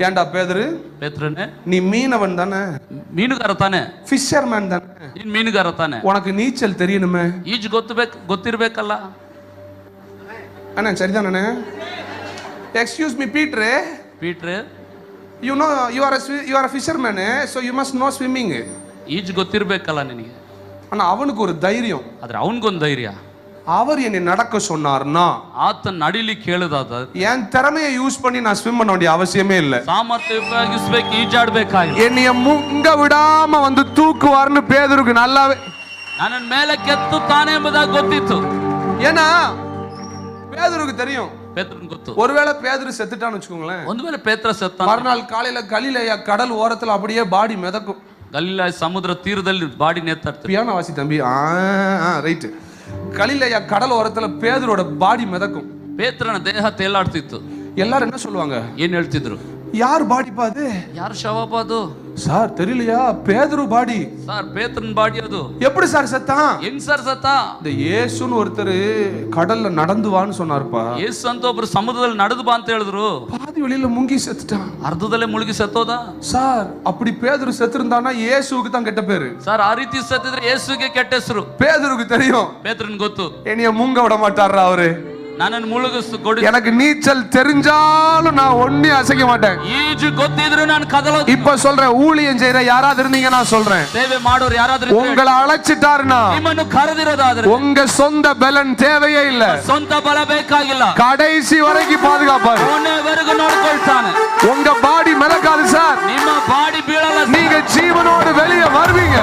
ஏன்டா பேதுரு, ಪೇತ್ರನೇ நீ மீனவன் தானே, ಮೀನುಗಾರ ತಾನೆ, ஃபிஷர்மேன் தானே, ನೀನ್ ಮೀನುಗಾರ ತಾನೆ, உனக்கு நீச்சல் தெரியணுமே. ಈಜು ಗೊತ್ತಿರ್ಬೇಕಲ್ಲ. அண்ணா சரிதானே? எக்ஸ்கியூஸ் மீ பீட்டர், ಪೀಟ್ರೆ you know you are a fisherman, so you must know swimming. ಈಜು ಗೊತ್ತಿರ್ಬೇಕಲ್ಲ ನಿನಗೆ. ஆனா அவனுக்கு ஒரு தைரியம். ಆದ್ರೆ ಅವನಿಗೊಂದು ಧೈರ್ಯ. அவர் என்னை நடக்க சொன்னார்னா ಆತ ನಡಿಲಿಕ್ಕೆ ಹೇಳಿದಾದ என் திறமையை யூஸ் பண்ணி நான் ஸ்விம் பண்ண வேண்டிய அவசியமே இல்ல. ಸಾಮರ್ಥ್ಯ ಉಪಯೋಗಿಸಬೇಕು, ಈಜಾಡಬೇಕಾಗಿ. என்னைய முங்க விடாம வந்து தூக்குவார்னு பேதுருக்கு நல்லாவே ನನ್ನ ಮೇಲೆ ಕೆತ್ತುತ್ತಾನೆ ಎಂಬುದಾಗಿ ಗೊತ್ತಿತ್ತು. ஏன்னா பேதுருக்கு தெரியும். ಪೇತ್ರನ್ ಗೊತ್ತು, ஒருவேளை பேதுரு செத்துட்டான்னு வச்சுக்கோங்களேன், ಒಂದು ವೇಳೆ ಪೇತ್ರ ಸತ್ತ, மறுநாள் காலையில கலிலேயா கடல் ஓரத்துல அப்படியே பாடி மிதக்கும். ಗಲಿಲಾಯ ಸಮುದ್ರ ತೀರದಲ್ಲಿ ಬಾಡಿ ನೇತಾಡ್ತಾರೆ. பியானோ வாசி தம்பி. ரைட். கலிலேயா கடல் ஓரத்துல பேதுரோட பாடி மிதக்கும். ಪೇತ್ರನ ದೇಹ ತೇಲಾಡ್ತಿತ್ತು. எல்லாரும் என்ன சொல்லுவாங்க, ಏನ್ ಹೇಳ್ತಿದ್ರು? யார் பாடி பாது? ಯಾರು ಶವಪ್ಪ ಅದು? சார் தெரியலையா, பேதுரு பாடி. சார் ಪೇತ್ರನ್ ಬಾಡಿ ಅದು. எப்படி சார் செத்தான்? ಹೆಂಗ್ ಸರ್ ಸತ್ತ? இந்த இயேசுன்னு ஒருத்தர் கடல்ல நடந்து வான்னு சொன்னாருப்பா. ಯೇಸು ಅಂತ ಒಬ್ರು ಸಮುದ್ರದಲ್ಲಿ ನಡೆದು ಬಾ ಅಂತ ಹೇಳಿದ್ರು. பாதி வெளியில முங்கி செத்துட்டான். ಅರ್ಧದಲ್ಲೇ ಮುಳುಗಿ ಸತ್ತೋದ. சார் அப்படி பேதுரு செத்துருந்தானா இயேசுவுக்கு தான் கெட்ட பேரு. ಸರ್ ಆ ರೀತಿ ಸತ್ತಿದ್ರೆ ಯೇಸುಗೆ ಕೆಟ್ಟ ಹೆಸರು. பேதுருக்கு தெரியும், ಪೇತ್ರನ್ ಗೊತ್ತು, என்னைய முங்க விட மாட்டாரா அவரு. ನನ್ನನ್ನು ಮುಳುಗಿಸು ಕೊಡಿ. எனக்கு நீச்சல் தெரிஞ்சாலும் நான் ஒண்ணே அசைக்க மாட்டேன். ಈಜು ಗೊತ್ತಿದ್ರು ನಾನು ಕದಲೋದು. இப்ப சொல்றேன், ஊழியம் செய்யற யாராவது இருந்தீங்க நான் சொல்றேன், ಸೇವೆ ಮಾಡೋರು ಯಾರಾದ್ರೂ உங்களை அழைச்சிட்டாருன்னா ನಿಮ್ಮನ್ನು ಕರೆದಿರೋದಾದ್ರೆ உங்க சொந்த பலன் தேவையே இல்ல, ಸ್ವಂತ ಬಲ ಬೇಕಾಗಿಲ್ಲ. கடைசி வரைக்கும் பாதுகாப்பாரு. ಕೊನೆವರೆಗೂ ನೋಡ್ಕೊಳ್ತಾನೆ. உங்க பாடி மிதக்காது சார், ನಿಮ್ಮ ಬಾಡಿ ಬೀಳಲ್ಲ. நீங்க ஜீவனோடு வெளியே வருவீங்க.